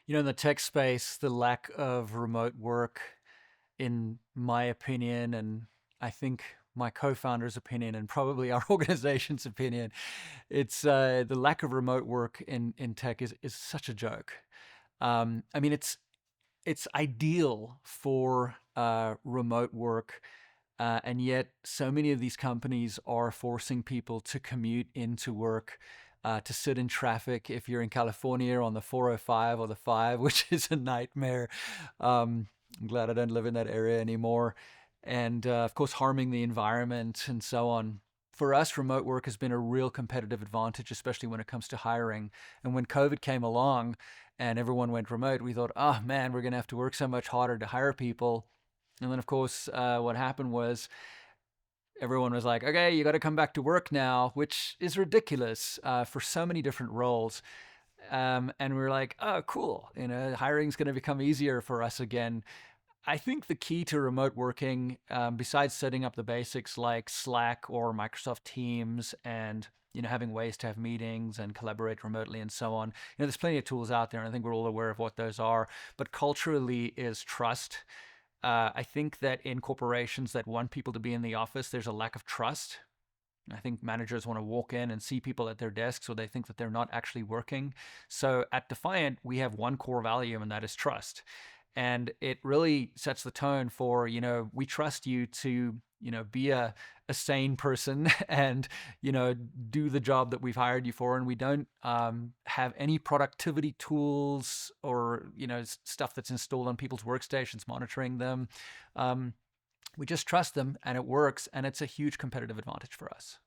In the tech space, the lack of remote work, in my opinion, and I think my co-founder's opinion, and probably our organization's opinion, it's the lack of remote work in tech is such a joke. I mean, it's ideal for remote work, and yet so many of these companies are forcing people to commute into work, to sit in traffic if you're in California on the 405 or the 5, which is a nightmare. I'm glad I don't live in that area anymore. And of course, harming the environment and so on. For us, remote work has been a real competitive advantage, especially when it comes to hiring. And when COVID came along and everyone went remote, we thought, oh man, we're going to have to work so much harder to hire people. And then, of course, what happened was everyone was like, okay, you got to come back to work now, which is ridiculous for so many different roles. And we were like, oh, cool. Hiring's going to become easier for us again. I think the key to remote working, besides setting up the basics like Slack or Microsoft Teams and having ways to have meetings and collaborate remotely and so on. There's plenty of tools out there, and I think we're all aware of what those are. But culturally is trust. I think that in corporations that want people to be in the office, there's a lack of trust. I think managers want to walk in and see people at their desks, so they think that they're not actually working. So at Defiant, we have one core value, and that is trust. And it really sets the tone for, we trust you to, be a sane person and, do the job that we've hired you for. And we don't have any productivity tools or, stuff that's installed on people's workstations, monitoring them. We just trust them and it works. And it's a huge competitive advantage for us.